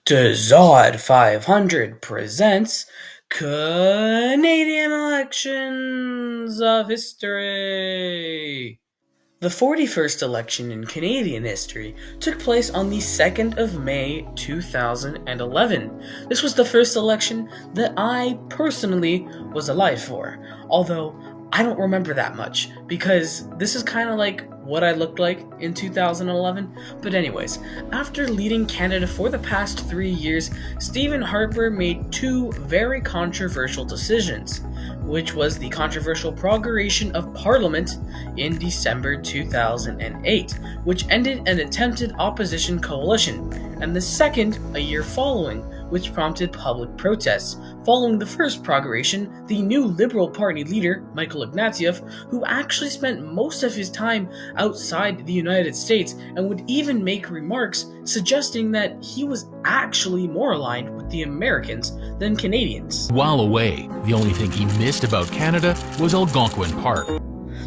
Dazod 500 presents Canadian Elections of History. The 41st election in Canadian history took place on the 2nd of May 2011. This was the first election that I personally was alive for, although I don't remember that much because this is kind of like what I looked like in 2011. But anyways, after leading Canada for the past 3 years, Stephen Harper made two very controversial decisions, which was the controversial prorogation of Parliament in December 2008, which ended an attempted opposition coalition, and the second a year following, which prompted public protests. Following the first prorogation, the new Liberal Party leader, Michael Ignatieff, who actually spent most of his time outside the United States and would even make remarks suggesting that he was actually more aligned with the Americans than Canadians. While away, the only thing he missed about Canada was Algonquin Park.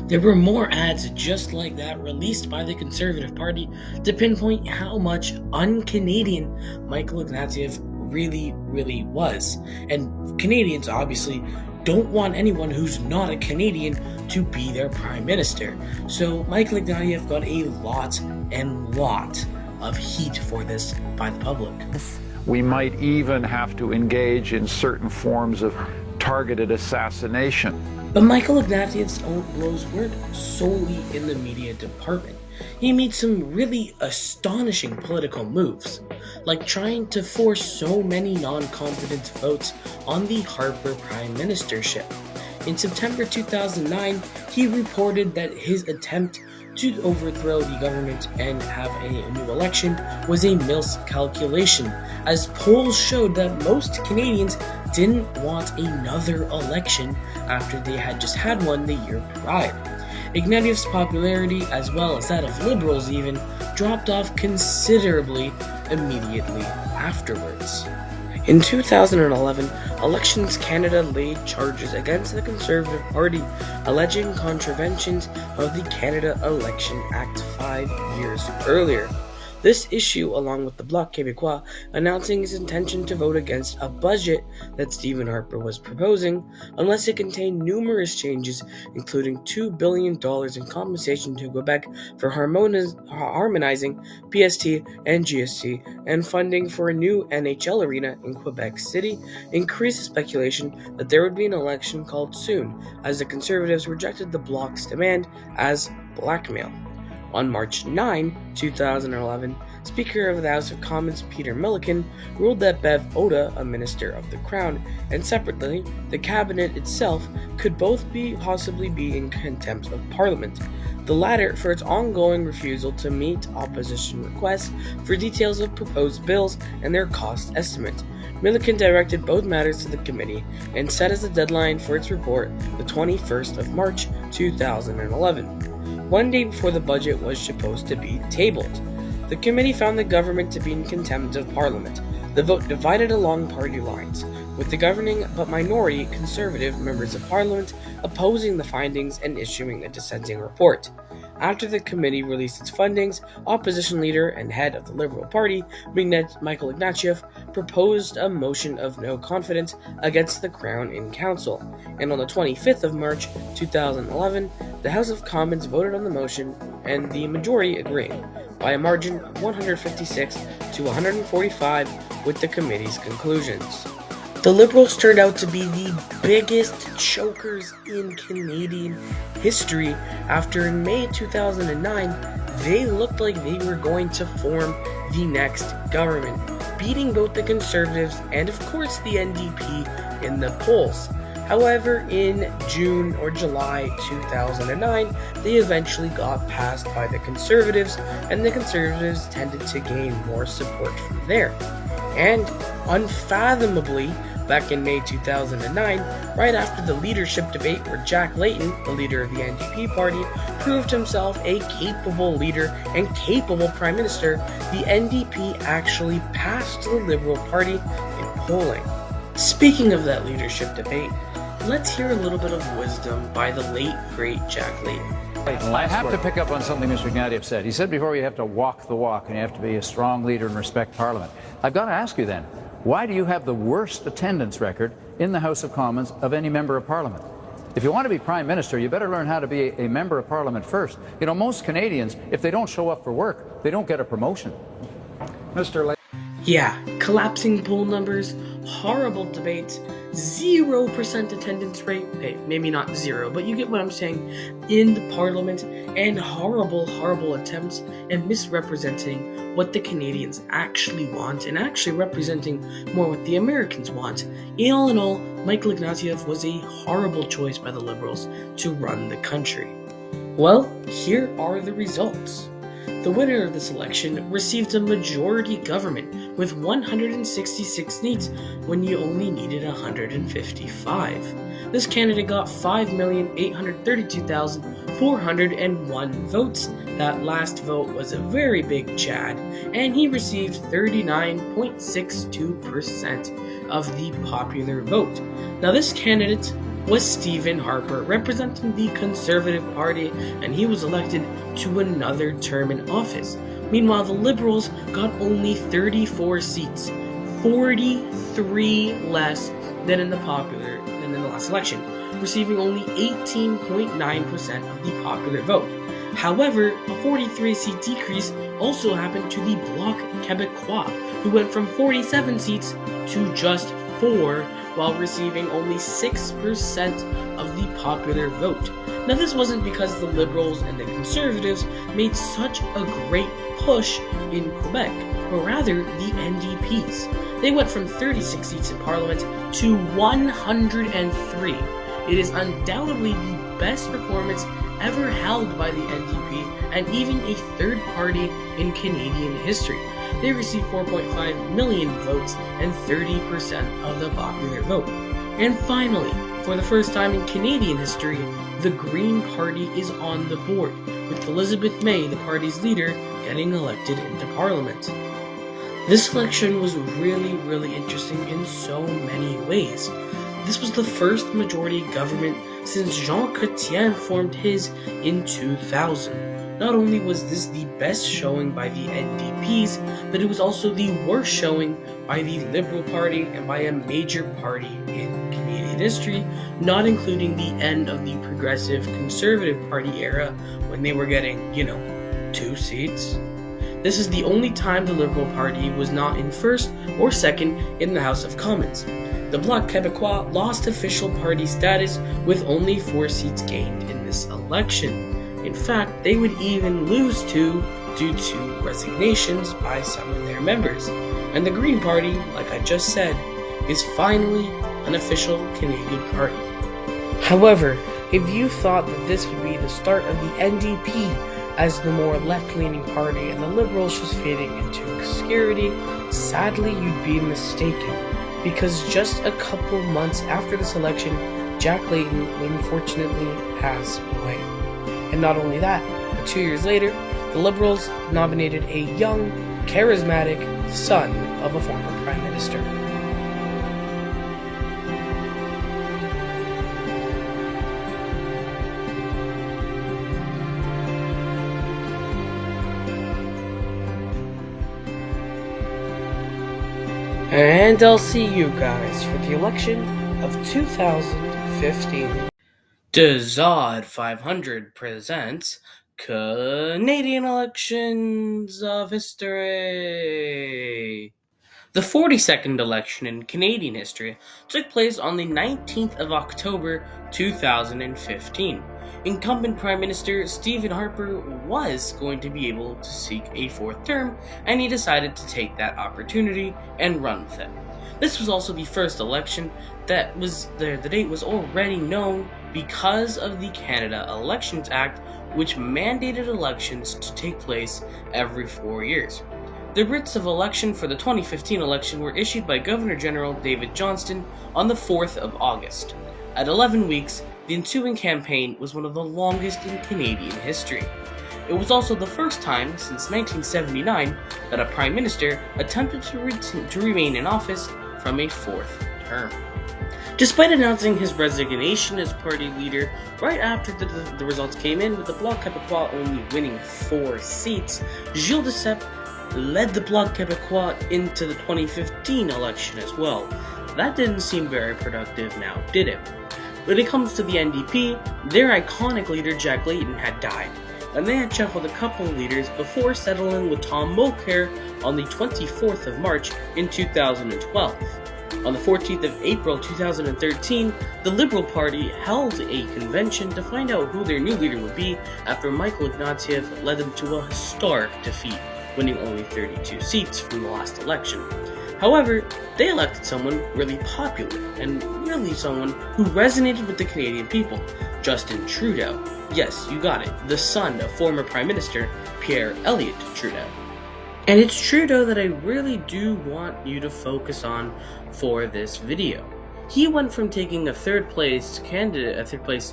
There were more ads just like that released by the Conservative Party to pinpoint how much un-Canadian Michael Ignatieff really was. And Canadians obviously don't want anyone who's not a Canadian to be their prime minister. So Michael Ignatieff got a lot of heat for this by the public. We might even have to engage in certain forms of targeted assassination. But Michael Ignatieff's own blows weren't solely in the media department. He made some really astonishing political moves, like trying to force so many non-confidence votes on the Harper prime ministership. In September 2009, he reported that his attempt to overthrow the government and have a new election was a miscalculation, as polls showed that most Canadians didn't want another election after they had just had one the year prior. Ignatieff's popularity, as well as that of Liberals even, dropped off considerably immediately afterwards. In 2011, Elections Canada laid charges against the Conservative Party, alleging contraventions of the Canada Election Act 5 years earlier. This issue, along with the Bloc Québécois announcing his intention to vote against a budget that Stephen Harper was proposing, unless it contained numerous changes, including $2 billion in compensation to Quebec for harmonizing PST and GST, and funding for a new NHL arena in Quebec City, increased the speculation that there would be an election called soon, as the Conservatives rejected the Bloc's demand as blackmail. On March 9, 2011, Speaker of the House of Commons Peter Milliken ruled that Bev Oda, a minister of the Crown, and separately, the cabinet itself could both possibly be in contempt of Parliament. The latter for its ongoing refusal to meet opposition requests for details of proposed bills and their cost estimate. Milliken directed both matters to the committee and set as the deadline for its report the 21st of March 2011. One day before the budget was supposed to be tabled. The committee found the government to be in contempt of Parliament. The vote divided along party lines, with the governing but minority Conservative members of Parliament opposing the findings and issuing a dissenting report. After the committee released its findings, opposition leader and head of the Liberal Party, Michael Ignatieff, proposed a motion of no confidence against the Crown in Council, and on the 25th of March 2011, the House of Commons voted on the motion, and the majority agreed, by a margin of 156 to 145 with the committee's conclusions. The Liberals turned out to be the biggest chokers in Canadian history after in May 2009, they looked like they were going to form the next government, beating both the Conservatives and of course the NDP in the polls. However, in June or July 2009, they eventually got passed by the Conservatives, and the Conservatives tended to gain more support from there. And unfathomably, back in May 2009, right after the leadership debate where Jack Layton, the leader of the NDP party, proved himself a capable leader and capable prime minister, the NDP actually passed the Liberal Party in polling. Speaking of that leadership debate, let's hear a little bit of wisdom by the late, great Jack Layton. I have to pick up on something Mr. Ignatieff said. He said before you have to walk the walk and you have to be a strong leader and respect Parliament. I've got to ask you then, why do you have the worst attendance record in the House of Commons of any member of Parliament? If you want to be Prime Minister, you better learn how to be a member of Parliament first. You know, most Canadians, if they don't show up for work, they don't get a promotion. Yeah, collapsing poll numbers, horrible debates, 0% attendance rate, hey, maybe not zero, but you get what I'm saying, in the parliament, and horrible attempts and misrepresenting what the Canadians actually want, and actually representing more what the Americans want. All in all, Michael Ignatieff was a horrible choice by the Liberals to run the country. Well, here are the results. The winner of this election received a majority government with 166 seats when you only needed 155. This candidate got 5,832,401 votes. That last vote was a very big Chad, and he received 39.62% of the popular vote. Now, this candidate was Stephen Harper, representing the Conservative Party, and he was elected to another term in office. Meanwhile, the Liberals got only 34 seats, 43 less than in the last election, receiving only 18.9% of the popular vote. However, a 43-seat decrease also happened to the Bloc Québécois, who went from 47 seats to just 4, while receiving only 6% of the popular vote. Now, this wasn't because the Liberals and the Conservatives made such a great push in Quebec, but rather the NDPs. They went from 36 seats in Parliament to 103. It is undoubtedly the best performance ever held by the NDP, and even a third party in Canadian history. They received 4.5 million votes and 30% of the popular vote. And finally, for the first time in Canadian history, the Green Party is on the board, with Elizabeth May, the party's leader, getting elected into Parliament. This election was really interesting in so many ways. This was the first majority government since Jean Chrétien formed his in 2000. Not only was this the best showing by the NDPs, but it was also the worst showing by the Liberal Party and by a major party in Canadian history, not including the end of the Progressive Conservative Party era when they were getting, 2 seats. This is the only time the Liberal Party was not in first or second in the House of Commons. The Bloc Québécois lost official party status with only 4 seats gained in this election. In fact, they would even lose 2 due to resignations by some of their members. And the Green Party, like I just said, is finally an official Canadian party. However, if you thought that this would be the start of the NDP as the more left-leaning party and the Liberals just fading into obscurity, sadly you'd be mistaken, because just a couple months after this election, Jack Layton unfortunately passed away. And not only that, but 2 years later, the Liberals nominated a young, charismatic son of a former Prime Minister. And I'll see you guys for the election of 2015. Dazod 500 presents Canadian Elections of History. The 42nd election in Canadian history took place on the 19th of October 2015. Incumbent Prime Minister Stephen Harper was going to be able to seek a 4th term, and he decided to take that opportunity and run with it. This was also the first election that was the date was already known because of the Canada Elections Act, which mandated elections to take place every 4 years. The writs of election for the 2015 election were issued by Governor General David Johnston on the 4th of August. At 11 weeks, the ensuing campaign was one of the longest in Canadian history. It was also the first time since 1979 that a Prime Minister attempted to remain in office from a 4th term. Despite announcing his resignation as party leader right after the results came in, with the Bloc Québécois only winning 4 seats, Gilles Duceppe led the Bloc Québécois into the 2015 election as well. That didn't seem very productive now, did it? When it comes to the NDP, their iconic leader Jack Layton had died, and they had shuffled a couple leaders before settling with Tom Mulcair on the 24th of March in 2012. On the 14th of April 2013, the Liberal Party held a convention to find out who their new leader would be after Michael Ignatieff led them to a historic defeat, winning only 32 seats from the last election. However, they elected someone really popular, and really someone who resonated with the Canadian people, Justin Trudeau. Yes, you got it, the son of former Prime Minister Pierre Elliott Trudeau. And it's Trudeau that I really do want you to focus on for this video. He went from taking a third place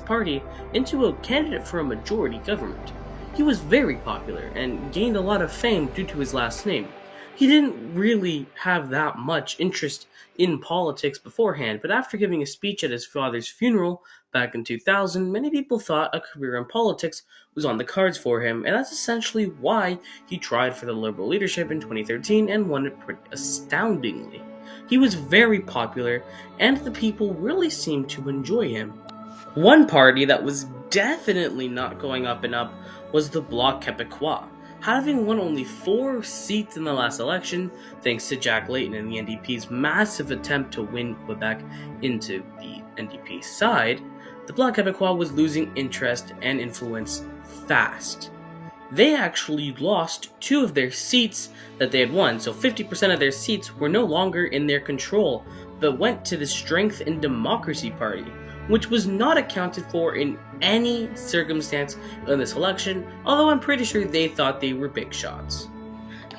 party into a candidate for a majority government. He was very popular and gained a lot of fame due to his last name. He didn't really have that much interest in politics beforehand, but after giving a speech at his father's funeral back in 2000, many people thought a career in politics was on the cards for him, and that's essentially why he tried for the Liberal leadership in 2013 and won it pretty astoundingly. He was very popular, and the people really seemed to enjoy him. One party that was definitely not going up and up was the Bloc Québécois. Having won only 4 seats in the last election, thanks to Jack Layton and the NDP's massive attempt to win Quebec into the NDP side, the Bloc Québécois was losing interest and influence fast. They actually lost 2 of their seats that they had won, so 50% of their seats were no longer in their control, but went to the Strength and Democracy Party, which was not accounted for in any circumstance in this election, although I'm pretty sure they thought they were big shots.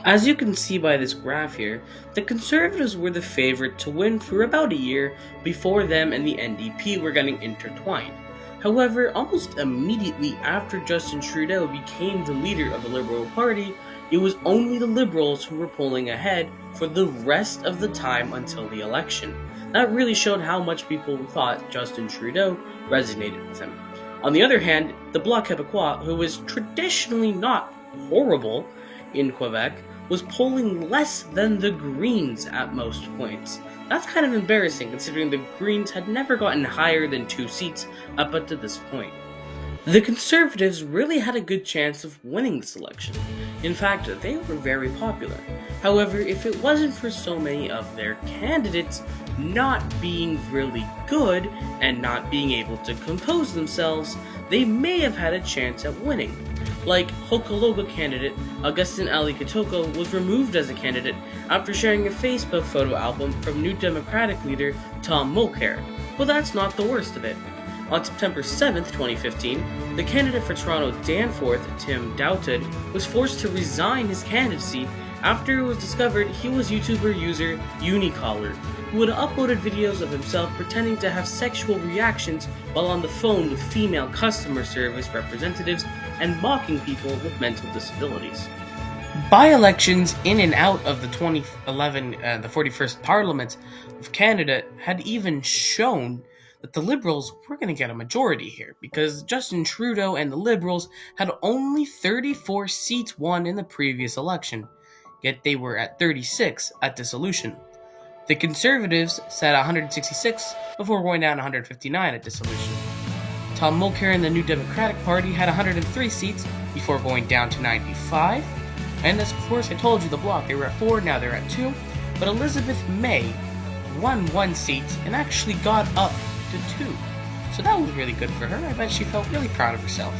As you can see by this graph here, the Conservatives were the favorite to win for about a year before them and the NDP were getting intertwined. However, almost immediately after Justin Trudeau became the leader of the Liberal Party, it was only the Liberals who were pulling ahead for the rest of the time until the election. That really showed how much people thought Justin Trudeau resonated with him. On the other hand, the Bloc Québécois, who was traditionally not horrible in Quebec, was polling less than the Greens at most points. That's kind of embarrassing considering the Greens had never gotten higher than 2 seats up until this point. The Conservatives really had a good chance of winning this election. In fact, they were very popular. However, if it wasn't for so many of their candidates not being really good and not being able to compose themselves, they may have had a chance at winning. Like Hokaloga candidate Augustin Ali Kitoko was removed as a candidate after sharing a Facebook photo album from New Democratic leader Tom Mulcair. But that's not the worst of it. On September 7th, 2015, the candidate for Toronto Danforth, Tim Doughted, was forced to resign his candidacy after it was discovered he was YouTuber user Unicollar, who had uploaded videos of himself pretending to have sexual reactions while on the phone with female customer service representatives and mocking people with mental disabilities. By-elections in and out of the 2011 the 41st Parliament of Canada had even shown that the Liberals were going to get a majority here, because Justin Trudeau and the Liberals had only 34 seats won in the previous election, yet they were at 36 at dissolution. The Conservatives sat at 166 before going down to 159 at dissolution. Tom Mulcair and the New Democratic Party had 103 seats before going down to 95, and as of course I told you the Bloc, they were at 4, now they're at 2, but Elizabeth May won 1 seat and actually got up to 2. So that was really good for her. I bet she felt really proud of herself.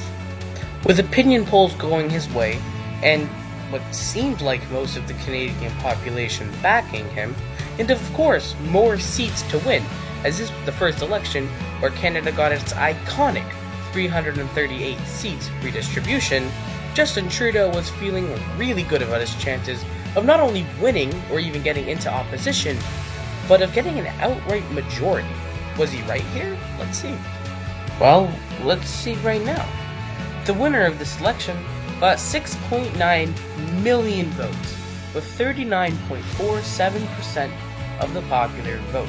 With opinion polls going his way, and what seemed like most of the Canadian population backing him, and of course more seats to win, as this was the first election where Canada got its iconic 338 seats redistribution, Justin Trudeau was feeling really good about his chances of not only winning or even getting into opposition, but of getting an outright majority. Was he right here? Let's see. Well, let's see right now. The winner of this election got 6.9 million votes, with 39.47% of the popular vote.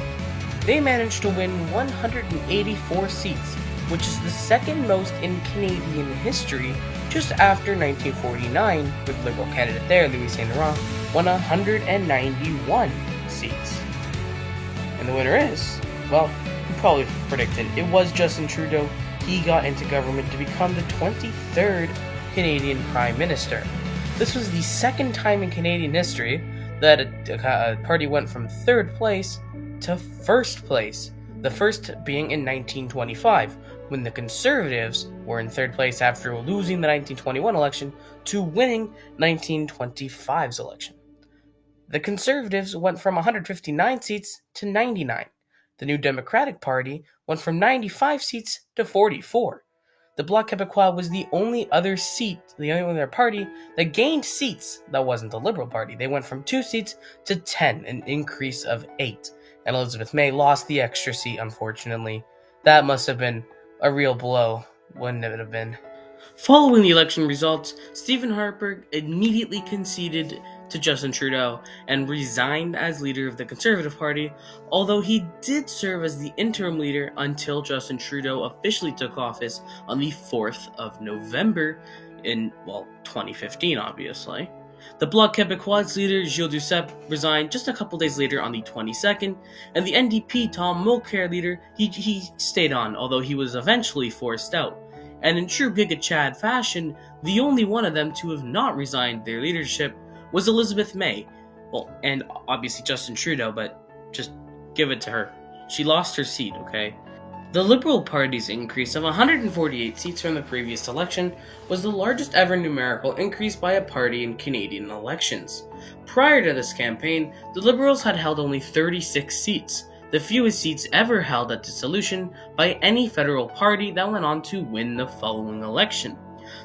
they managed to win 184 seats, which is the second most in Canadian history, just after 1949, with Liberal candidate there, Louis Saint Laurent, won 191 seats. And the winner is, well, you probably predicted, it was Justin Trudeau. He got into government to become the 23rd Canadian Prime Minister. This was the second time in Canadian history that a party went from third place to first place, the first being in 1925, when the Conservatives were in third place after losing the 1921 election to winning 1925's election. The Conservatives went from 159 seats to 99. The New Democratic Party went from 95 seats to 44. The Bloc Québécois was the only other party that gained seats that wasn't the Liberal Party. They went from 2 seats to 10, an increase of 8. And Elizabeth May lost the extra seat, unfortunately. That must have been a real blow, wouldn't it have been? Following the election results, Stephen Harper immediately conceded to Justin Trudeau and resigned as leader of the Conservative Party, although he did serve as the interim leader until Justin Trudeau officially took office on the 4th of November in, 2015, obviously. The Bloc Québécois leader, Gilles Duceppe, resigned just a couple days later on the 22nd, and the NDP Tom Mulcair leader, he stayed on, although he was eventually forced out. And in true Giga Chad fashion, the only one of them to have not resigned their leadership was Elizabeth May. And obviously Justin Trudeau, but just give it to her. She lost her seat, okay? The Liberal Party's increase of 148 seats from the previous election was the largest ever numerical increase by a party in Canadian elections. Prior to this campaign, the Liberals had held only 36 seats, the fewest seats ever held at dissolution by any federal party that went on to win the following election.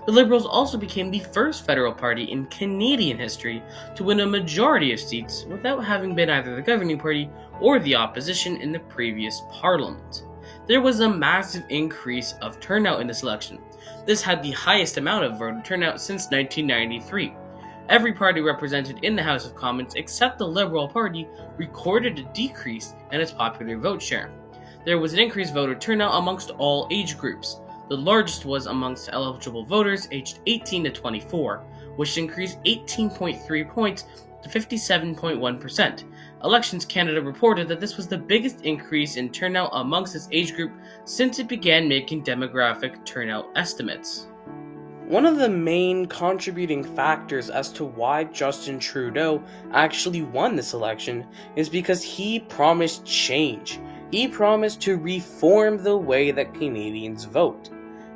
The Liberals also became the first federal party in Canadian history to win a majority of seats without having been either the governing party or the opposition in the previous parliament. There was a massive increase of turnout in this election. This had the highest amount of voter turnout since 1993. Every party represented in the House of Commons except the Liberal Party recorded a decrease in its popular vote share. There was an increased voter turnout amongst all age groups. The largest was amongst eligible voters aged 18 to 24, which increased 18.3 points to 57.1%. Elections Canada reported that this was the biggest increase in turnout amongst this age group since it began making demographic turnout estimates. One of the main contributing factors as to why Justin Trudeau actually won this election is because he promised change. He promised to reform the way that Canadians vote.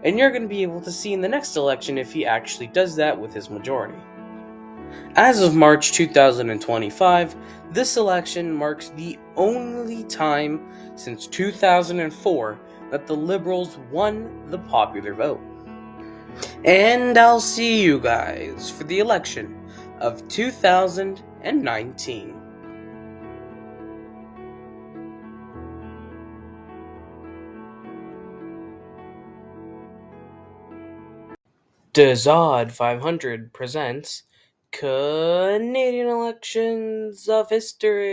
And you're going to be able to see in the next election if he actually does that with his majority. As of March 2025, this election marks the only time since 2004 that the Liberals won the popular vote. And I'll see you guys for the election of 2019. Dazod 500 presents Canadian Elections of History.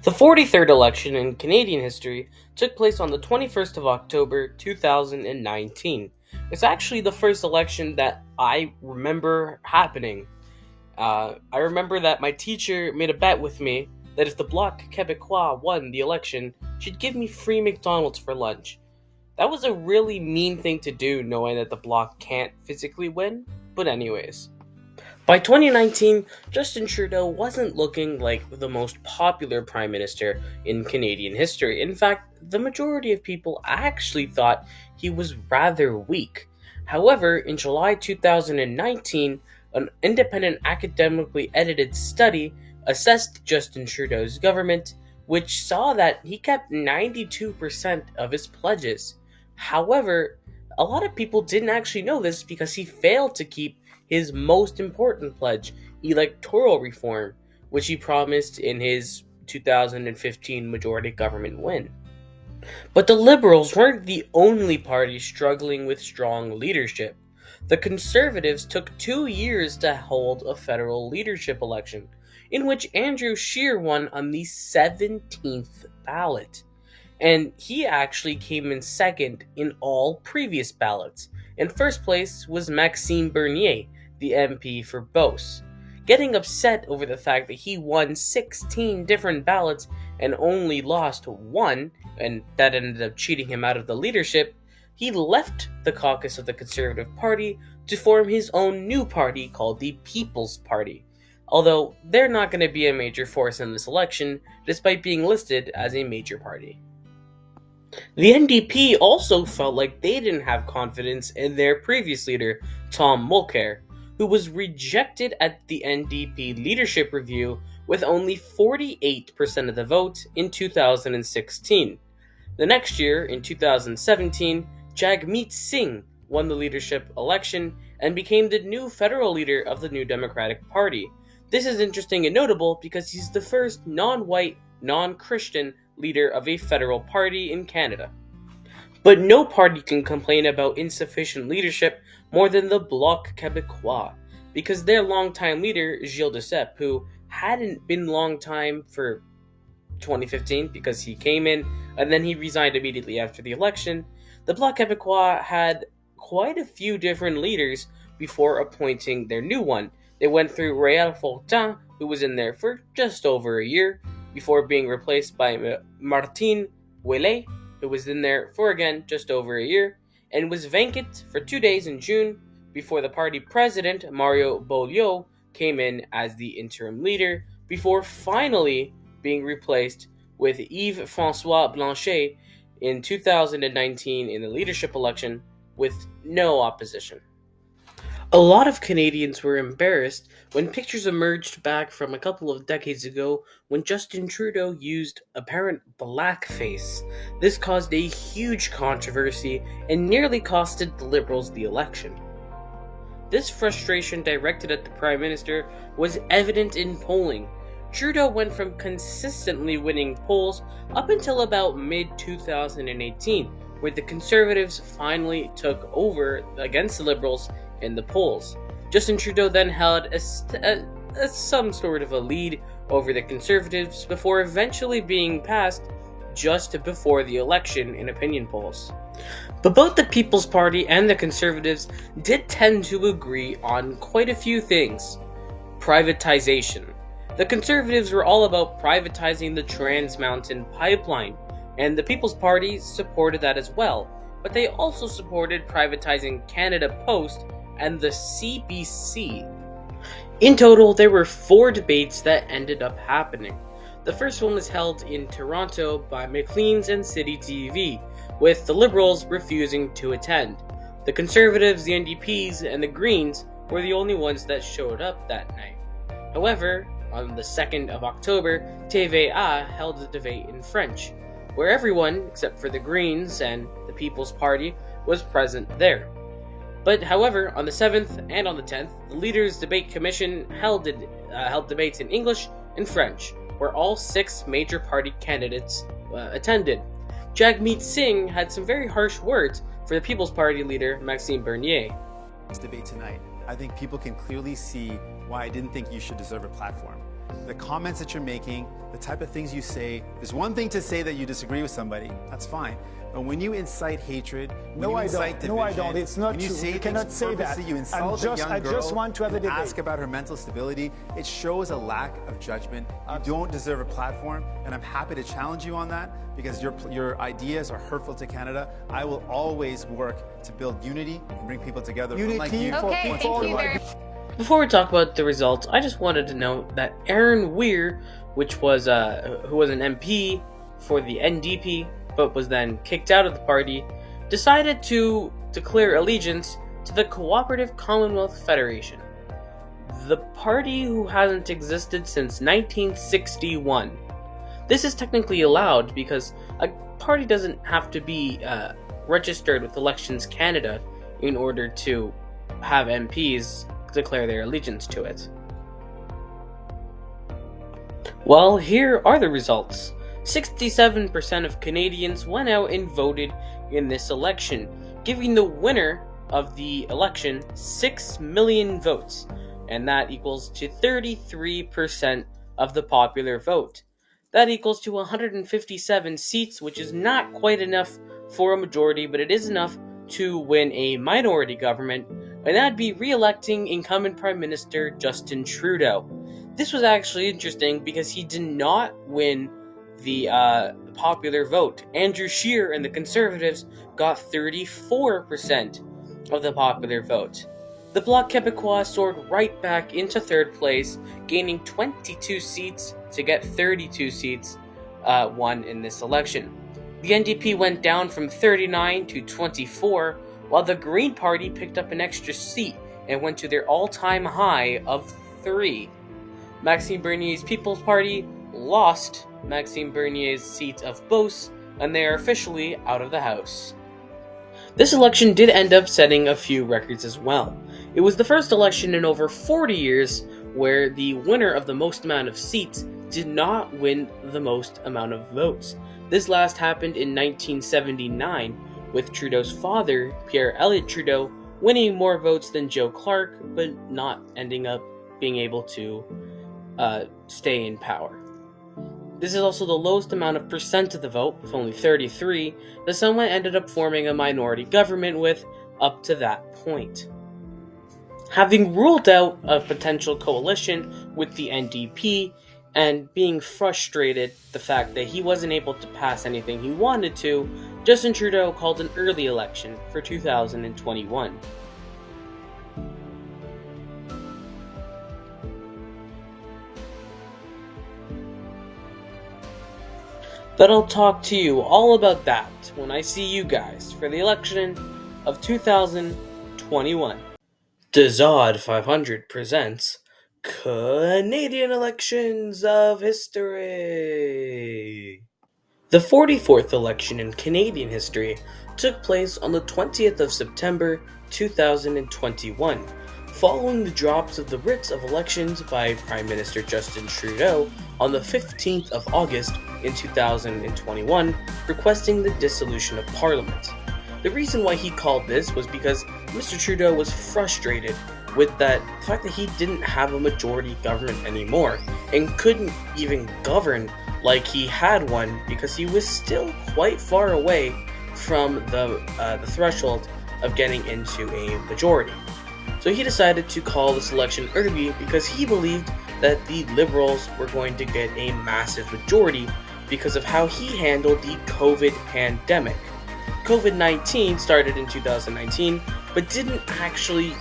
The 43rd election in Canadian history took place on the 21st of October 2019. It's actually the first election that I remember happening. I remember that my teacher made a bet with me that if the Bloc Québécois won the election, she'd give me free McDonald's for lunch. That was a really mean thing to do, knowing that the Bloc can't physically win, but anyways. By 2019, Justin Trudeau wasn't looking like the most popular prime minister in Canadian history. In fact, the majority of people actually thought he was rather weak. However, in July 2019, an independent academically edited study assessed Justin Trudeau's government, which saw that he kept 92% of his pledges. However, a lot of people didn't actually know this because he failed to keep his most important pledge, electoral reform, which he promised in his 2015 majority government win. But the Liberals weren't the only party struggling with strong leadership. The Conservatives took 2 years to hold a federal leadership election. in which Andrew Scheer won on the 17th ballot. And he actually came in second in all previous ballots. In first place was Maxime Bernier, the MP for Beauce. Getting upset over the fact that he won 16 different ballots and only lost one, and that ended up cheating him out of the leadership, he left the caucus of the Conservative Party to form his own new party called the People's Party. Although they're not going to be a major force in this election, despite being listed as a major party. The NDP also felt like they didn't have confidence in their previous leader, Tom Mulcair, who was rejected at the NDP leadership review with only 48% of the vote in 2016. The next year, in 2017, Jagmeet Singh won the leadership election and became the new federal leader of the New Democratic Party. This is interesting and notable because he's the first non-white, non-Christian leader of a federal party in Canada. But no party can complain about insufficient leadership more than the Bloc Québécois, because their longtime leader, Gilles Duceppe, who hadn't been longtime for 2015 because he came in and then he resigned immediately after the election, the Bloc Québécois had quite a few different leaders before appointing their new one. They went through Réal Fortin, who was in there for just over a year, before being replaced by Martine Ouellet, who was in there for again just over a year, and was vacant for 2 days in June before the party president, Mario Beaulieu, came in as the interim leader, before finally being replaced with Yves-François Blanchet in 2019 in the leadership election with no opposition. A lot of Canadians were embarrassed when pictures emerged back from a couple of decades ago when Justin Trudeau used apparent blackface. This caused a huge controversy and nearly costed the Liberals the election. This frustration directed at the Prime Minister was evident in polling. Trudeau went from consistently winning polls up until about mid-2018, where the Conservatives finally took over against the Liberals in the polls. Justin Trudeau then held some sort of a lead over the Conservatives before eventually being passed just before the election in opinion polls. But both the People's Party and the Conservatives did tend to agree on quite a few things. Privatization. The Conservatives were all about privatizing the Trans Mountain Pipeline, and the People's Party supported that as well, but they also supported privatizing Canada Post and the CBC. In total, there were 4 debates that ended up happening. The first one was held in Toronto by Maclean's and City TV, with the Liberals refusing to attend. The Conservatives, the NDPs, and the Greens were the only ones that showed up that night. However, on the 2nd of October, TVA held a debate in French, where everyone, except for the Greens and the People's Party, was present there. But however, on the 7th and on the 10th, the Leaders' Debate Commission held debates in English and French, where all 6 major party candidates attended. Jagmeet Singh had some very harsh words for the People's Party leader, Maxime Bernier. This debate tonight, I think people can clearly see why I didn't think you should deserve a platform. The comments that you're making, the type of things you say, there's one thing to say that you disagree with somebody, that's fine. But when you incite hatred, when you incite division, no, I don't. It's not true. You cannot say that. You insult a young girl, I just want to have a debate. Ask about her mental stability. It shows a lack of judgment. You don't deserve a platform, and I'm happy to challenge you on that because your ideas are hurtful to Canada. I will always work to build unity and bring people together. Unity for people. Before we talk about the results, I just wanted to note that Aaron Weir, who was an MP for the NDP, but was then kicked out of the party, decided to declare allegiance to the Cooperative Commonwealth Federation, the party who hasn't existed since 1961. This is technically allowed because a party doesn't have to be registered with Elections Canada in order to have MPs declare their allegiance to it. Well, here are the results. 67% of Canadians went out and voted in this election, giving the winner of the election 6 million votes, and that equals to 33% of the popular vote. That equals to 157 seats, which is not quite enough for a majority, but it is enough to win a minority government, and that'd be re-electing incumbent Prime Minister Justin Trudeau. This was actually interesting because he did not win the popular vote. Andrew Scheer and the Conservatives got 34% of the popular vote. The Bloc Québécois soared right back into third place, gaining 22 seats to get 32 seats won in this election. The NDP went down from 39 to 24, while the Green Party picked up an extra seat and went to their all-time high of 3. Maxime Bernier's People's Party lost Maxime Bernier's seat of Beauce, and they are officially out of the House. This election did end up setting a few records as well. It was the first election in over 40 years where the winner of the most amount of seats did not win the most amount of votes. This last happened in 1979, with Trudeau's father, Pierre Elliott Trudeau, winning more votes than Joe Clark, but not ending up being able to stay in power. This is also the lowest amount of percent of the vote, with only 33, that someone ended up forming a minority government with up to that point. Having ruled out a potential coalition with the NDP, and being frustrated the fact that he wasn't able to pass anything he wanted to, Justin Trudeau called an early election for 2021. But I'll talk to you all about that when I see you guys for the election of 2021. Dazod 500 presents Canadian Elections of History. The 44th election in Canadian history took place on the 20th of September 2021, following the drops of the writs of elections by Prime Minister Justin Trudeau on the 15th of August in 2021, requesting the dissolution of Parliament. The reason why he called this was because Mr. Trudeau was frustrated with the fact that he didn't have a majority government anymore and couldn't even govern like he had one because he was still quite far away from the threshold of getting into a majority. So he decided to call this election early because he believed that the Liberals were going to get a massive majority because of how he handled the COVID pandemic. COVID-19 started in 2019, but didn't actually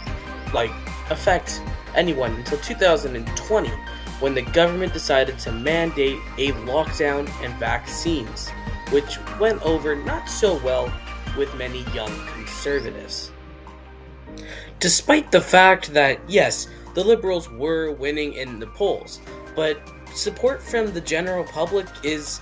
affect anyone until 2020, when the government decided to mandate a lockdown and vaccines, which went over not so well with many young conservatives. Despite the fact that, yes, the Liberals were winning in the polls, but support from the general public is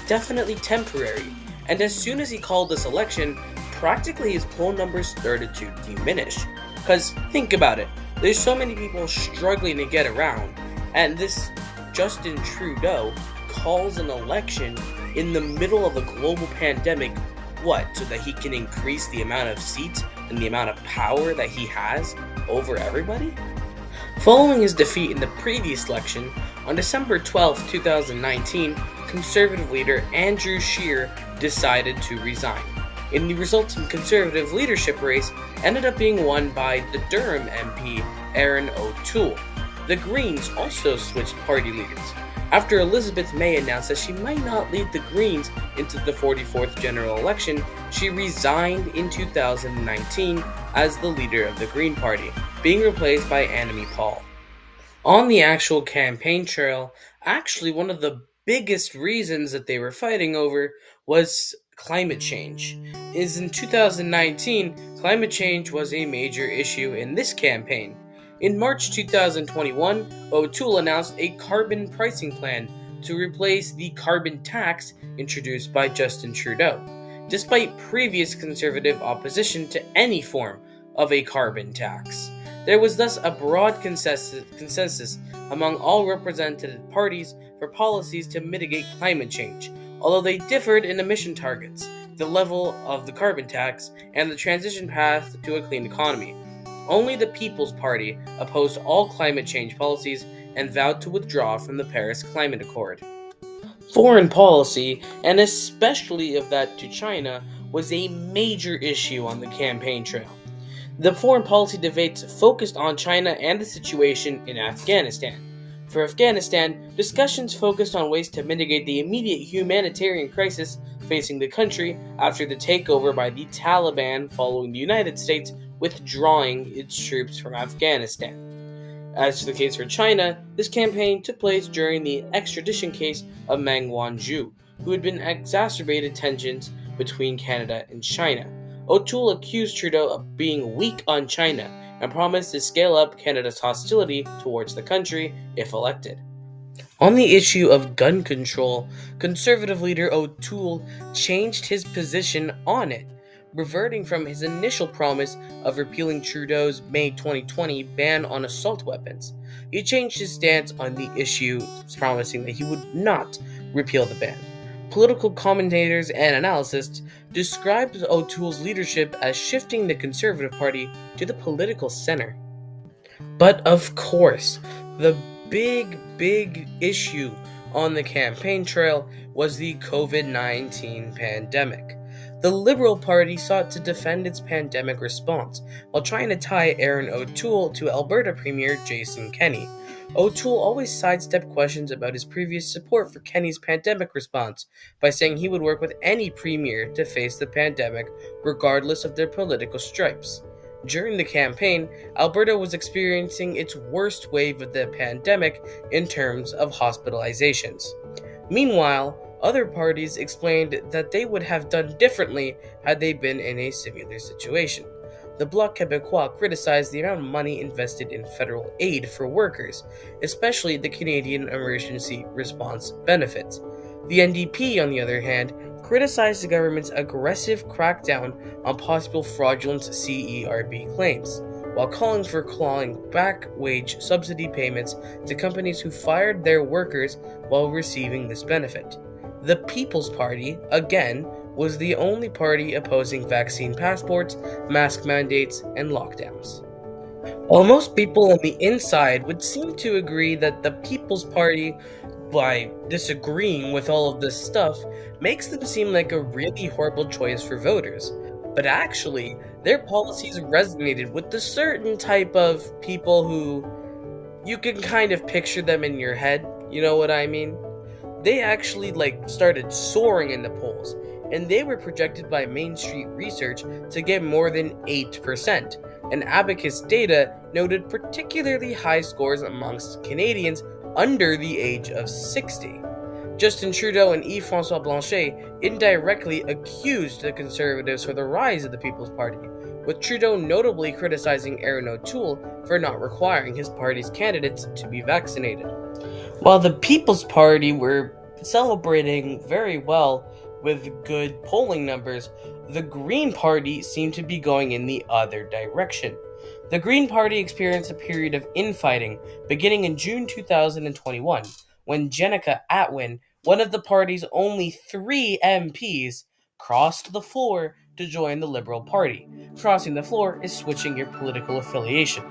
definitely temporary, and as soon as he called this election, practically his poll numbers started to diminish. Because think about it, there's so many people struggling to get around, and this Justin Trudeau calls an election in the middle of a global pandemic. What, so that he can increase the amount of seats and the amount of power that he has over everybody? Following his defeat in the previous election, on December 12, 2019, Conservative leader Andrew Scheer decided to resign. In the resulting Conservative leadership race ended up being won by the Durham MP, Erin O'Toole. The Greens also switched party leaders. After Elizabeth May announced that she might not lead the Greens into the 44th general election, she resigned in 2019 as the leader of the Green Party, being replaced by Annamie Paul. On the actual campaign trail, actually one of the biggest reasons that they were fighting over was climate change. In 2019, climate change was a major issue in this campaign. In March 2021, O'Toole announced a carbon pricing plan to replace the carbon tax introduced by Justin Trudeau, despite previous Conservative opposition to any form of a carbon tax. There was thus a broad consensus among all represented parties for policies to mitigate climate change, although they differed in emission targets, the level of the carbon tax, and the transition path to a clean economy. Only the People's Party opposed all climate change policies and vowed to withdraw from the Paris Climate Accord. Foreign policy, and especially of that to China, was a major issue on the campaign trail. The foreign policy debates focused on China and the situation in Afghanistan. For Afghanistan, discussions focused on ways to mitigate the immediate humanitarian crisis facing the country after the takeover by the Taliban following the United States withdrawing its troops from Afghanistan. As to the case for China, this campaign took place during the extradition case of Meng Wanzhou, who had been exacerbated tensions between Canada and China. O'Toole accused Trudeau of being weak on China and promised to scale up Canada's hostility towards the country if elected. On the issue of gun control, Conservative leader O'Toole changed his position on it, reverting from his initial promise of repealing Trudeau's May 2020 ban on assault weapons. He changed his stance on the issue, promising that he would not repeal the ban. Political commentators and analysts described O'Toole's leadership as shifting the Conservative Party to the political center. But of course, the big issue on the campaign trail was the COVID-19 pandemic. The Liberal Party sought to defend its pandemic response while trying to tie Erin O'Toole to Alberta Premier Jason Kenney. O'Toole always sidestepped questions about his previous support for Kenney's pandemic response by saying he would work with any premier to face the pandemic regardless of their political stripes. During the campaign, Alberta was experiencing its worst wave of the pandemic in terms of hospitalizations. Meanwhile, other parties explained that they would have done differently had they been in a similar situation. The Bloc Québécois criticized the amount of money invested in federal aid for workers, especially the Canadian Emergency Response Benefits. The NDP, on the other hand, criticized the government's aggressive crackdown on possible fraudulent CERB claims, while calling for clawing back wage subsidy payments to companies who fired their workers while receiving this benefit. The People's Party, again, was the only party opposing vaccine passports, mask mandates, and lockdowns. While most people on the inside would seem to agree that the People's Party, by disagreeing with all of this stuff, makes them seem like a really horrible choice for voters. But actually, their policies resonated with the certain type of people who you can kind of picture them in your head, you know what I mean? They actually started soaring in the polls, and they were projected by Main Street Research to get more than 8%, and Abacus data noted particularly high scores amongst Canadians under the age of 60. Justin Trudeau and Yves-François Blanchet indirectly accused the Conservatives for the rise of the People's Party, with Trudeau notably criticizing Erin O'Toole for not requiring his party's candidates to be vaccinated. While the People's Party were celebrating very well with good polling numbers, the Green Party seemed to be going in the other direction. The Green Party experienced a period of infighting beginning in June 2021, when Jenica Atwin, one of the party's only 3 MPs, crossed the floor to join the Liberal Party. Crossing the floor is switching your political affiliation,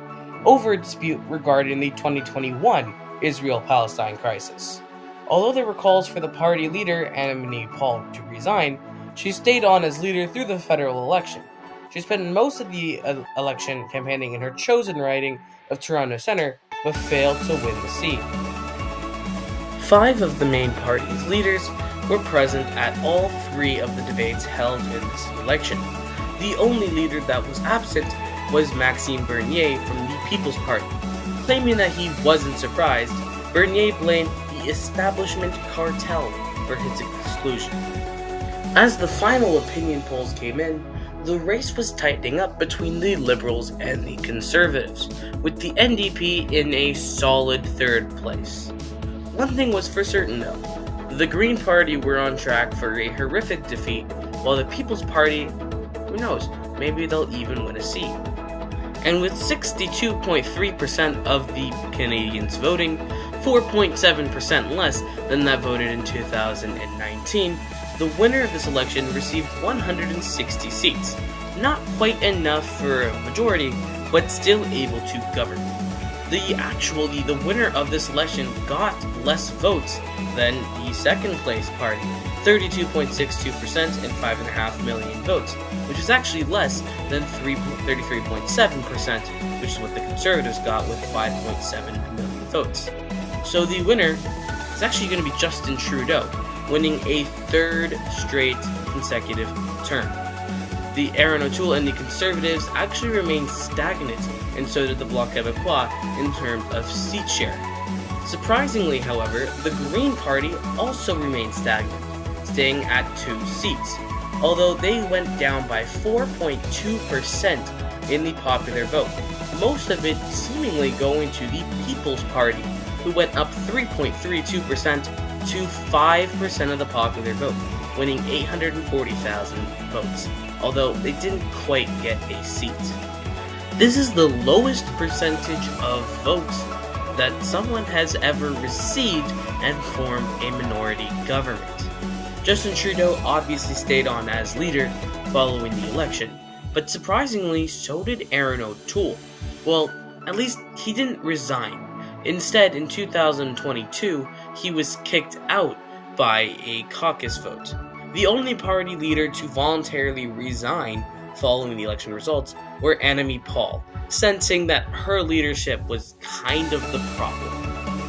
over a dispute regarding the 2021 Israel-Palestine crisis. Although there were calls for the party leader, Annamie Paul, to resign, she stayed on as leader through the federal election. She spent most of the election campaigning in her chosen riding of Toronto Centre, but failed to win the seat. 5 of the main party's leaders were present at all 3 of the debates held in this election. The only leader that was absent was Maxime Bernier from the People's Party. Claiming that he wasn't surprised, Bernier blamed the establishment cartel for his exclusion. As the final opinion polls came in, the race was tightening up between the Liberals and the Conservatives, with the NDP in a solid 3rd place. One thing was for certain though, the Green Party were on track for a horrific defeat, while the People's Party, who knows, maybe they'll even win a seat. And with 62.3% of the Canadians voting, 4.7% less than that voted in 2019, the winner of this election received 160 seats. Not quite enough for a majority, but still able to govern. The winner of this election got less votes than the second place party, 32.62% and 5.5 million votes, which is actually less than 33.7%, which is what the Conservatives got with 5.7 million votes. So the winner is actually going to be Justin Trudeau, winning a third straight consecutive term. The Erin O'Toole and the Conservatives actually remained stagnant, and so did the Bloc Québécois in terms of seat share. Surprisingly, however, the Green Party also remained stagnant, staying at 2 seats, although they went down by 4.2% in the popular vote, most of it seemingly going to the People's Party, who went up 3.32% to 5% of the popular vote, winning 840,000 votes, although they didn't quite get a seat. This is the lowest percentage of votes that someone has ever received and formed a minority government. Justin Trudeau obviously stayed on as leader following the election, but surprisingly, so did Erin O'Toole. Well, at least he didn't resign. Instead, in 2022, he was kicked out by a caucus vote. The only party leader to voluntarily resign following the election results were Annamie Paul, sensing that her leadership was kind of the problem.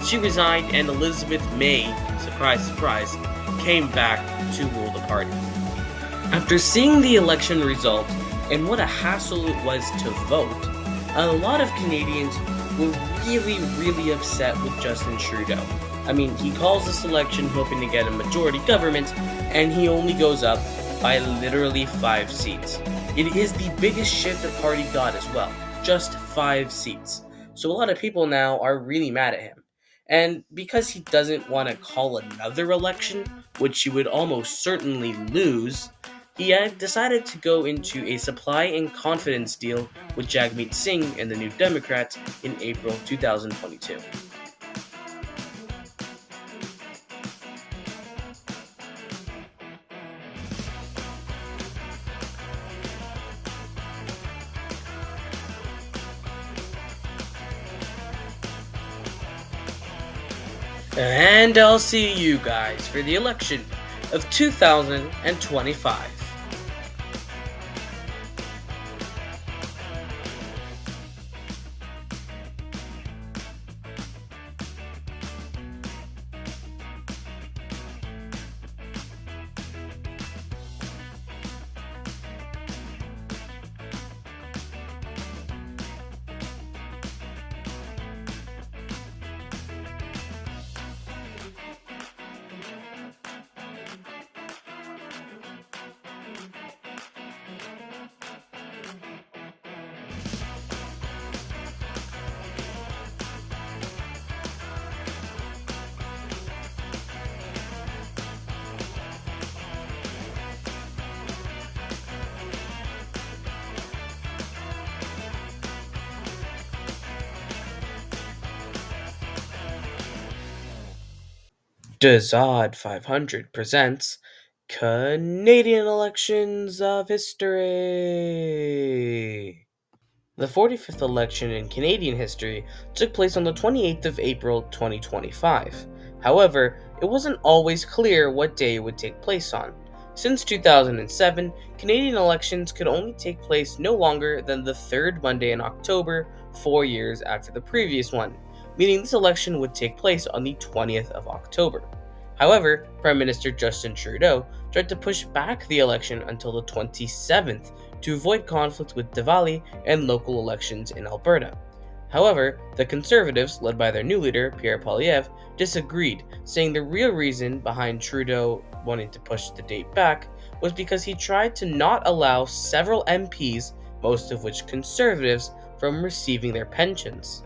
She resigned, and Elizabeth May, surprise, surprise, came back to rule the party. After seeing the election result and what a hassle it was to vote, a lot of Canadians were really upset with Justin Trudeau. I mean, he calls this election hoping to get a majority government, and he only goes up by literally 5 seats. It is the biggest shift the party got as well, just 5 seats. So a lot of people now are really mad at him. And because he doesn't want to call another election, which he would almost certainly lose, he had decided to go into a supply and confidence deal with Jagmeet Singh and the New Democrats in April 2022. And I'll see you guys for the election of 2025. Dazod 500 presents Canadian Elections of History. The 45th election in Canadian history took place on the 28th of April 2025. However, it wasn't always clear what day it would take place on. Since 2007, Canadian elections could only take place no longer than the third Monday in October, 4 years after the previous one, meaning this election would take place on the 20th of October. However, Prime Minister Justin Trudeau tried to push back the election until the 27th to avoid conflict with Diwali and local elections in Alberta. However, the Conservatives, led by their new leader, Pierre Poilievre, disagreed, saying the real reason behind Trudeau wanting to push the date back was because he tried to not allow several MPs, most of which Conservatives, from receiving their pensions.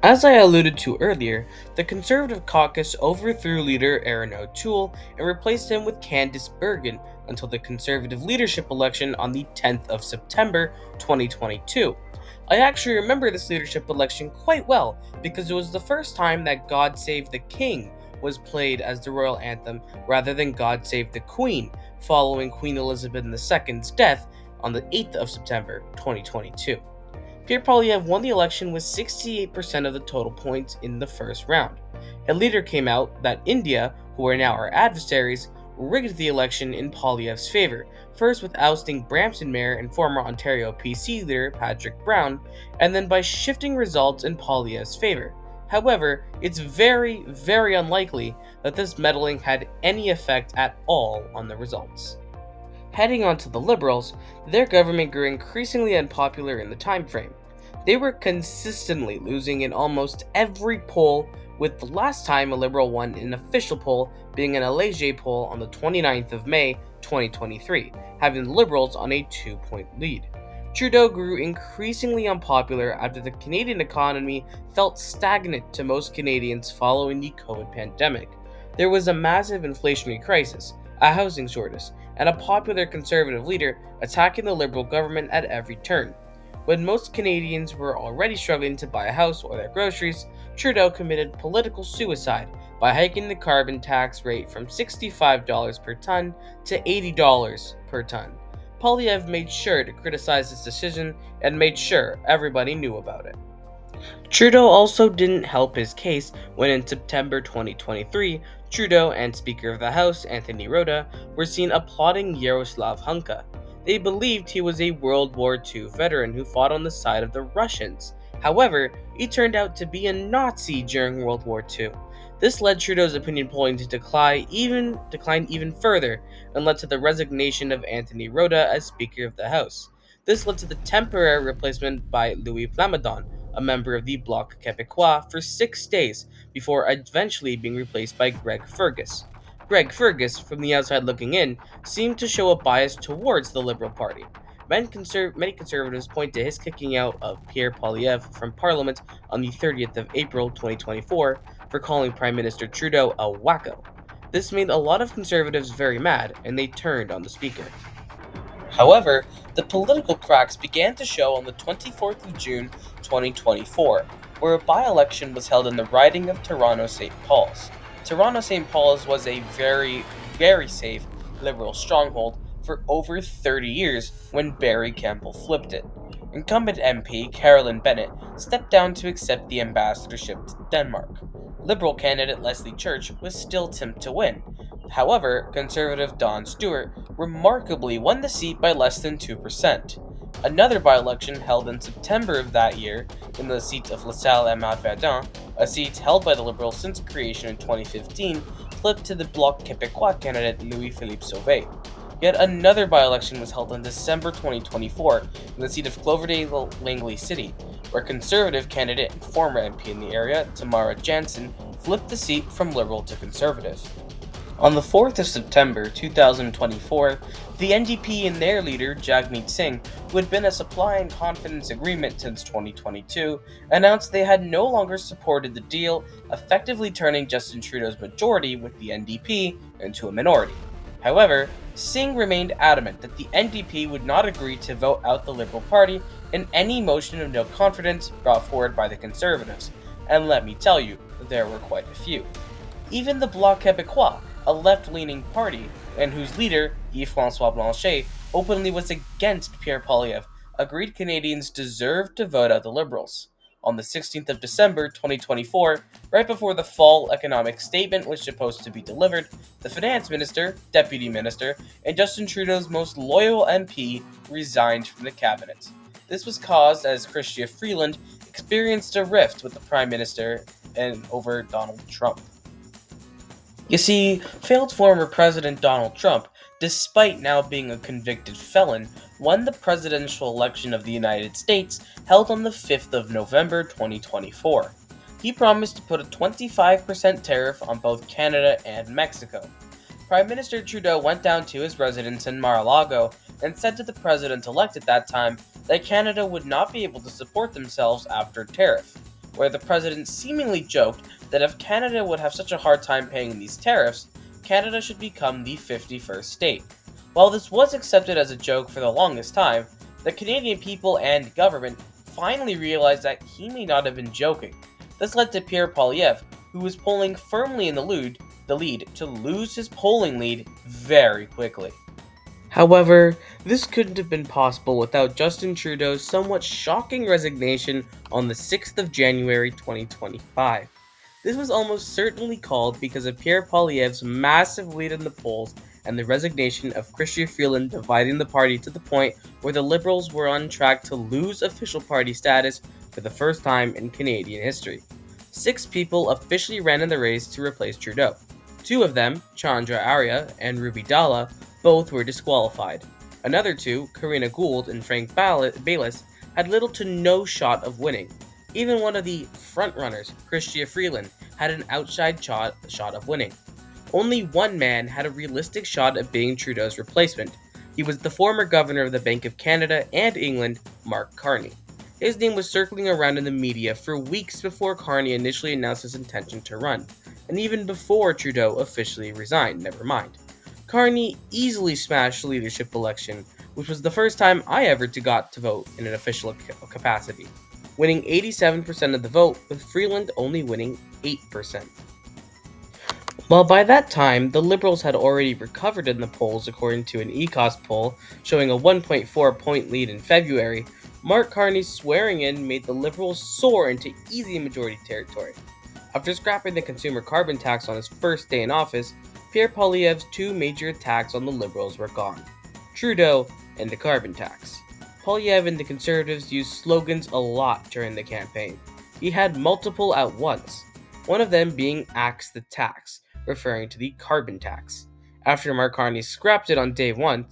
As I alluded to earlier, the Conservative caucus overthrew leader Erin O'Toole and replaced him with Candice Bergen until the Conservative leadership election on the 10th of September 2022. I actually remember this leadership election quite well because it was the first time that God Save the King was played as the royal anthem rather than God Save the Queen, following Queen Elizabeth II's death on the 8th of September 2022. Pierre Poilievre won the election with 68% of the total points in the first round. And later came out that India, who are now our adversaries, rigged the election in Poilievre's favor, first with ousting Brampton Mayor and former Ontario PC leader Patrick Brown, and then by shifting results in Poilievre's favor. However, it's very, very unlikely that this meddling had any effect at all on the results. Heading on to the Liberals, their government grew increasingly unpopular in the time frame. They were consistently losing in almost every poll, with the last time a Liberal won an official poll being an Léger poll on the 29th of May 2023, having the Liberals on a 2-point lead. Trudeau grew increasingly unpopular after the Canadian economy felt stagnant to most Canadians following the COVID pandemic. There was a massive inflationary crisis, a housing shortage, and a popular Conservative leader attacking the Liberal government at every turn. When most Canadians were already struggling to buy a house or their groceries, Trudeau committed political suicide by hiking the carbon tax rate from $65 per ton to $80 per ton. Poilievre made sure to criticize this decision and made sure everybody knew about it. Trudeau also didn't help his case when in September 2023, Trudeau and Speaker of the House Anthony Rota were seen applauding Yaroslav Hunka. They believed he was a World War II veteran who fought on the side of the Russians. However, he turned out to be a Nazi during World War II. This led Trudeau's opinion polling to decline even further and led to the resignation of Anthony Rota as Speaker of the House. This led to the temporary replacement by Louis Plamondon, a member of the Bloc Québécois, for 6 days before eventually being replaced by Greg Fergus. Greg Fergus, from the outside looking in, seemed to show a bias towards the Liberal Party. Many conservatives point to his kicking out of Pierre Poilievre from Parliament on the 30th of April 2024 for calling Prime Minister Trudeau a wacko. This made a lot of conservatives very mad, and they turned on the speaker. However, the political cracks began to show on the 24th of June 2024, where a by-election was held in the riding of Toronto-St. Paul's. Toronto-St. Paul's was a very, very safe Liberal stronghold for over 30 years when Barry Campbell flipped it. Incumbent MP Carolyn Bennett stepped down to accept the ambassadorship to Denmark. Liberal candidate Leslie Church was still tipped to win. However, Conservative Don Stewart remarkably won the seat by less than 2%. Another by-election held in September of that year in the seat of LaSalle et Mount-Verdun, a seat held by the Liberals since creation in 2015, flipped to the Bloc Québécois candidate Louis-Philippe Sauvé. Yet another by-election was held in December 2024 in the seat of Cloverdale-Langley City, where Conservative candidate and former MP in the area, Tamara Jansen, flipped the seat from Liberal to Conservative. On the 4th of September 2024, the NDP and their leader, Jagmeet Singh, who had been a supply and confidence agreement since 2022, announced they had no longer supported the deal, effectively turning Justin Trudeau's majority with the NDP into a minority. However, Singh remained adamant that the NDP would not agree to vote out the Liberal Party in any motion of no confidence brought forward by the Conservatives, and let me tell you, there were quite a few. Even the Bloc Québécois, a left-leaning party, and whose leader, Yves-François Blanchet, openly was against Pierre Poilievre, agreed Canadians deserved to vote out the Liberals. On the 16th of December 2024, right before the fall economic statement was supposed to be delivered, the finance minister, deputy minister, and Justin Trudeau's most loyal MP resigned from the cabinet. This was caused as Chrystia Freeland experienced a rift with the prime minister and over Donald Trump. You see, failed former President Donald Trump, despite now being a convicted felon, won the presidential election of the United States held on the 5th of November 2024. He promised to put a 25% tariff on both Canada and Mexico. Prime Minister Trudeau went down to his residence in Mar-a-Lago and said to the president-elect at that time that Canada would not be able to support themselves after tariff, where the president seemingly joked that if Canada would have such a hard time paying these tariffs, Canada should become the 51st state. While this was accepted as a joke for the longest time, the Canadian people and government finally realized that he may not have been joking. This led to Pierre Poilievre, who was polling firmly in the lead, to lose his polling lead very quickly. However, this couldn't have been possible without Justin Trudeau's somewhat shocking resignation on the 6th of January 2025. This was almost certainly called because of Pierre Poilievre's massive lead in the polls and the resignation of Chrystia Freeland, dividing the party to the point where the Liberals were on track to lose official party status for the first time in Canadian history. 6 people officially ran in the race to replace Trudeau. 2 of them, Chandra Arya and Ruby Dalla, both were disqualified. Another 2, Karina Gould and Frank Bayless, had little to no shot of winning. Even one of the frontrunners, Chrystia Freeland, had an outside shot of winning. Only one man had a realistic shot at being Trudeau's replacement. He was the former governor of the Bank of Canada and England, Mark Carney. His name was circling around in the media for weeks before Carney initially announced his intention to run, and even before Trudeau officially resigned, never mind. Carney easily smashed the leadership election, which was the first time I ever got to vote in an official capacity, winning 87% of the vote, with Freeland only winning 8%. While by that time, the Liberals had already recovered in the polls according to an ECOS poll showing a 1.4 point lead in February, Mark Carney's swearing in made the Liberals soar into easy majority territory. After scrapping the consumer carbon tax on his first day in office, Pierre Poilievre's 2 major attacks on the Liberals were gone: Trudeau and the carbon tax. Poilievre and the Conservatives used slogans a lot during the campaign. He had multiple at once, one of them being Axe the Tax, referring to the carbon tax. After Mark Carney scrapped it on day 1,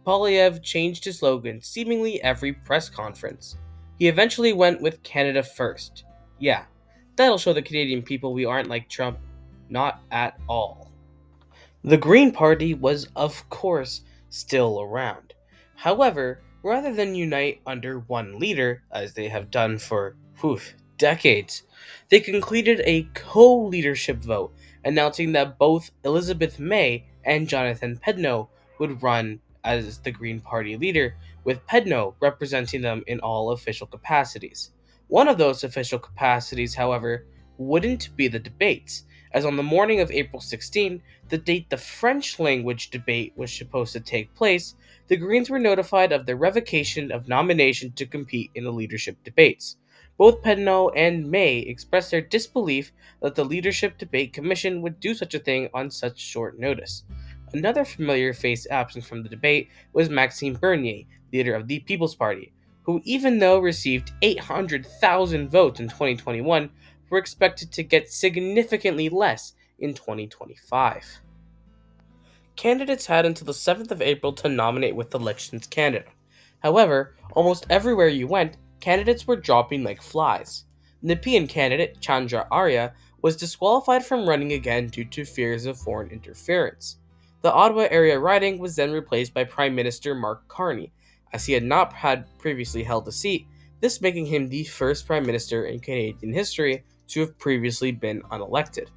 Poilievre changed his slogan seemingly every press conference. He eventually went with Canada First. Yeah, that'll show the Canadian people we aren't like Trump. Not at all. The Green Party was, of course, still around. However, rather than unite under one leader, as they have done for decades, they concluded a co-leadership vote announcing that both Elizabeth May and Jonathan Pedneau would run as the Green Party leader, with Pedneau representing them in all official capacities. One of those official capacities, however, wouldn't be the debates, as on the morning of April 16, the date the French language debate was supposed to take place, the Greens were notified of their revocation of nomination to compete in the leadership debates. Both Pedneau and May expressed their disbelief that the Leadership Debate Commission would do such a thing on such short notice. Another familiar face absent from the debate was Maxime Bernier, leader of the People's Party, who, even though received 800,000 votes in 2021, were expected to get significantly less in 2025. Candidates had until the 7th of April to nominate with Elections Canada. However, almost everywhere you went, candidates were dropping like flies. Nepean candidate Chandra Arya was disqualified from running again due to fears of foreign interference. The Ottawa area riding was then replaced by Prime Minister Mark Carney, as he had not previously held a seat, this making him the first Prime Minister in Canadian history to have previously been unelected.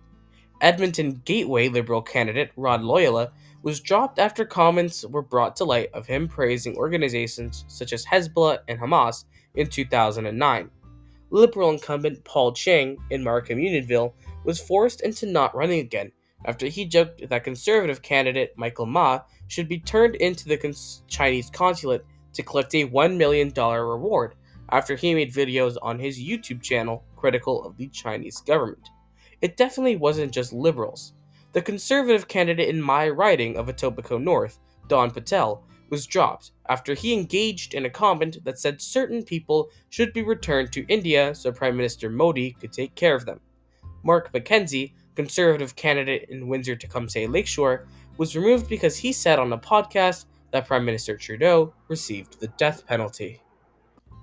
Edmonton Gateway Liberal candidate Rod Loyola was dropped after comments were brought to light of him praising organizations such as Hezbollah and Hamas in 2009. Liberal incumbent Paul Cheng in Markham Unionville was forced into not running again after he joked that conservative candidate Michael Ma should be turned into the Chinese consulate to collect a $1 million reward after he made videos on his YouTube channel critical of the Chinese government. It definitely wasn't just Liberals. The conservative candidate in my riding of Etobicoke North, Don Patel, was dropped after he engaged in a comment that said certain people should be returned to India so Prime Minister Modi could take care of them. Mark McKenzie, conservative candidate in Windsor-Tecumseh Lakeshore, was removed because he said on a podcast that Prime Minister Trudeau received the death penalty.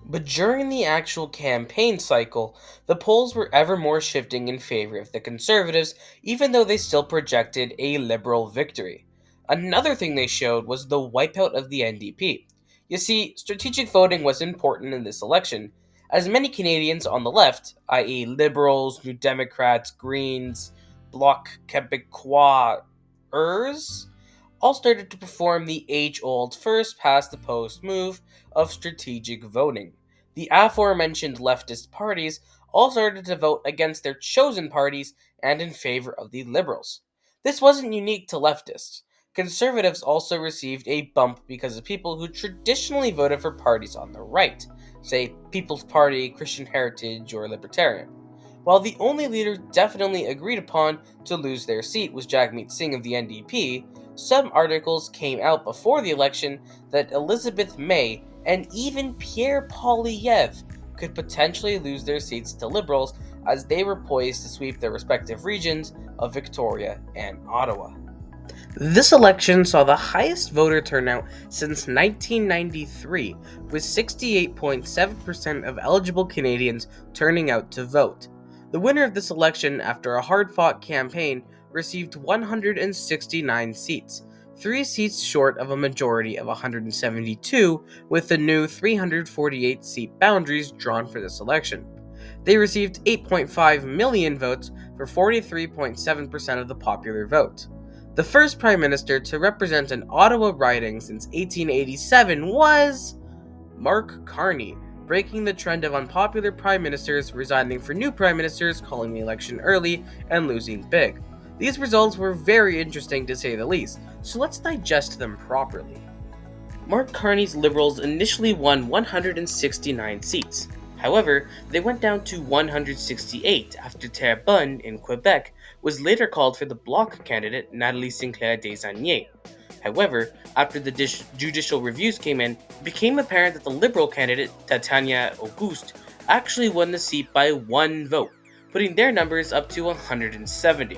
But during the actual campaign cycle, the polls were ever more shifting in favor of the Conservatives, even though they still projected a Liberal victory. Another thing they showed was the wipeout of the NDP. You see, strategic voting was important in this election, as many Canadians on the left, i.e. Liberals, New Democrats, Greens, Bloc Québécois, all started to perform the age-old first-past-the-post move of strategic voting. The aforementioned leftist parties all started to vote against their chosen parties and in favor of the Liberals. This wasn't unique to leftists. Conservatives also received a bump because of people who traditionally voted for parties on the right, say People's Party, Christian Heritage, or Libertarian. While the only leader definitely agreed upon to lose their seat was Jagmeet Singh of the NDP, some articles came out before the election that Elizabeth May and even Pierre Poilievre could potentially lose their seats to Liberals as they were poised to sweep their respective regions of Victoria and Ottawa. This election saw the highest voter turnout since 1993, with 68.7% of eligible Canadians turning out to vote. The winner of this election, after a hard-fought campaign, received 169 seats, 3 seats short of a majority of 172, with the new 348-seat boundaries drawn for this election. They received 8.5 million votes for 43.7% of the popular vote. The first Prime Minister to represent an Ottawa riding since 1887 was Mark Carney, breaking the trend of unpopular Prime Ministers resigning for new Prime Ministers, calling the election early, and losing big. These results were very interesting to say the least, so let's digest them properly. Mark Carney's Liberals initially won 169 seats. However, they went down to 168 after Terrebonne in Quebec was later called for the Bloc candidate Nathalie Sinclair Desaigniers. However, after the judicial reviews came in, it became apparent that the Liberal candidate Tatiana Auguste actually won the seat by 1 vote, putting their numbers up to 170.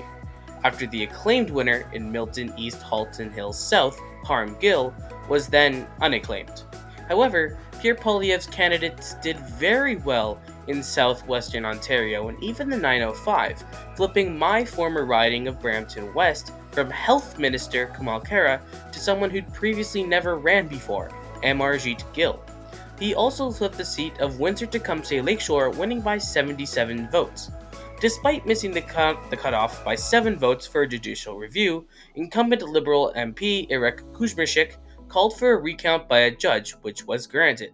After the acclaimed winner in Milton East Halton Hills South, Harm Gill, was then unacclaimed. However, Pierre Poilievre's candidates did very well in southwestern Ontario and even the 905, flipping my former riding of Brampton West from Health Minister Kamal Khera to someone who'd previously never ran before, Amarjeet Gill. He also flipped the seat of Windsor-Tecumseh Lakeshore, winning by 77 votes. Despite missing the cutoff by 7 votes for a judicial review, incumbent Liberal MP Eric Kuzmierczak called for a recount by a judge, which was granted.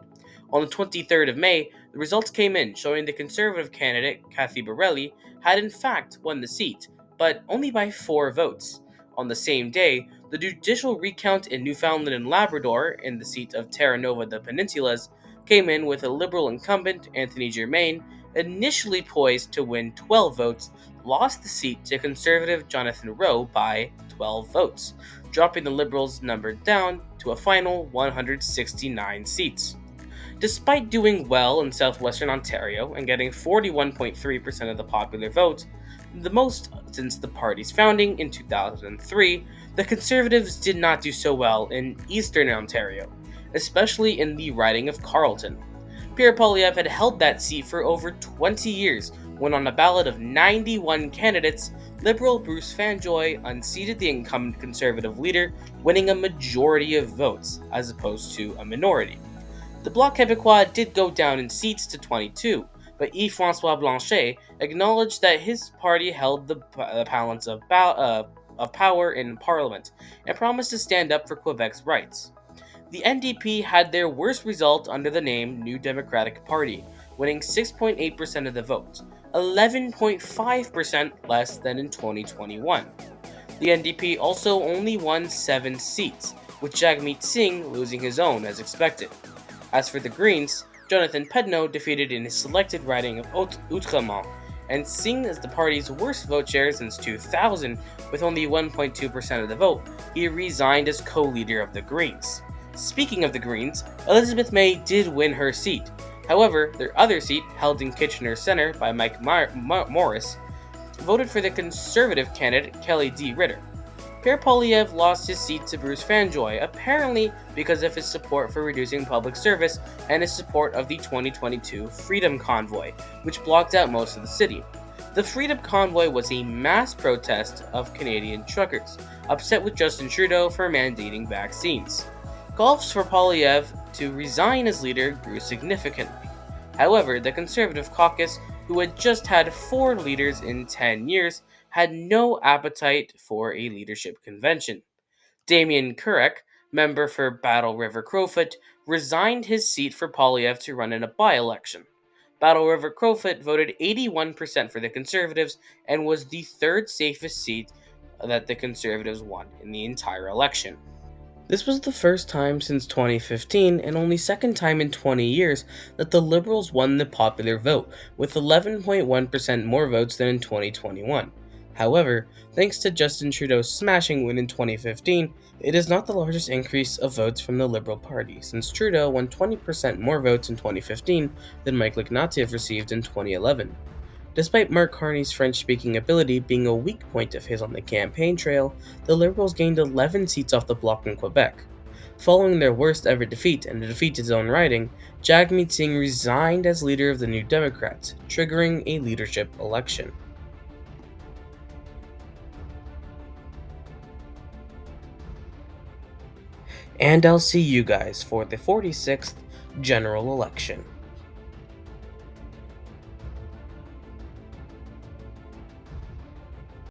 On the 23rd of May, the results came in, showing the Conservative candidate, Kathy Borelli, had in fact won the seat, but only by 4 votes. On the same day, the judicial recount in Newfoundland and Labrador, in the seat of Terra Nova de Peninsulas, came in with a Liberal incumbent, Anthony Germain, initially poised to win 12 votes, lost the seat to Conservative Jonathan Rowe by 12 votes, dropping the Liberals' number down to a final 169 seats. Despite doing well in southwestern Ontario and getting 41.3% of the popular vote, the most since the party's founding in 2003, the Conservatives did not do so well in eastern Ontario, especially in the riding of Carleton. Pierre Poilievre had held that seat for over 20 years when, on a ballot of 91 candidates, Liberal Bruce Fanjoy unseated the incumbent Conservative leader, winning a majority of votes, as opposed to a minority. The Bloc Québécois did go down in seats to 22, but Yves-François Blanchet acknowledged that his party held the balance of power in Parliament and promised to stand up for Quebec's rights. The NDP had their worst result under the name New Democratic Party, winning 6.8% of the vote, 11.5% less than in 2021. The NDP also only won 7 seats, with Jagmeet Singh losing his own as expected. As for the Greens, Jonathan Pedneau defeated in his selected riding of Outremont, and seen as the party's worst vote share since 2000, with only 1.2% of the vote, he resigned as co-leader of the Greens. Speaking of the Greens, Elizabeth May did win her seat. However, their other seat, held in Kitchener Centre by Mike Morris, voted for the Conservative candidate Kelly D. Ritter. Pierre Poilievre lost his seat to Bruce Fanjoy, apparently because of his support for reducing public service and his support of the 2022 Freedom Convoy, which blocked out most of the city. The Freedom Convoy was a mass protest of Canadian truckers, upset with Justin Trudeau for mandating vaccines. Calls for Poilievre to resign as leader grew significantly. However, the Conservative caucus, who had just had 4 leaders in 10 years, had no appetite for a leadership convention. Damien Kurek, member for Battle River Crowfoot, resigned his seat for Poilievre to run in a by-election. Battle River Crowfoot voted 81% for the Conservatives and was the 3rd safest seat that the Conservatives won in the entire election. This was the first time since 2015 and only second time in 20 years that the Liberals won the popular vote, with 11.1% more votes than in 2021. However, thanks to Justin Trudeau's smashing win in 2015, it is not the largest increase of votes from the Liberal Party, since Trudeau won 20% more votes in 2015 than Mike Ignatieff received in 2011. Despite Mark Carney's French-speaking ability being a weak point of his on the campaign trail, the Liberals gained 11 seats off the bloc in Quebec. Following their worst ever defeat and a defeat to his own riding, Jagmeet Singh resigned as leader of the New Democrats, triggering a leadership election. And I'll see you guys for the 46th general election.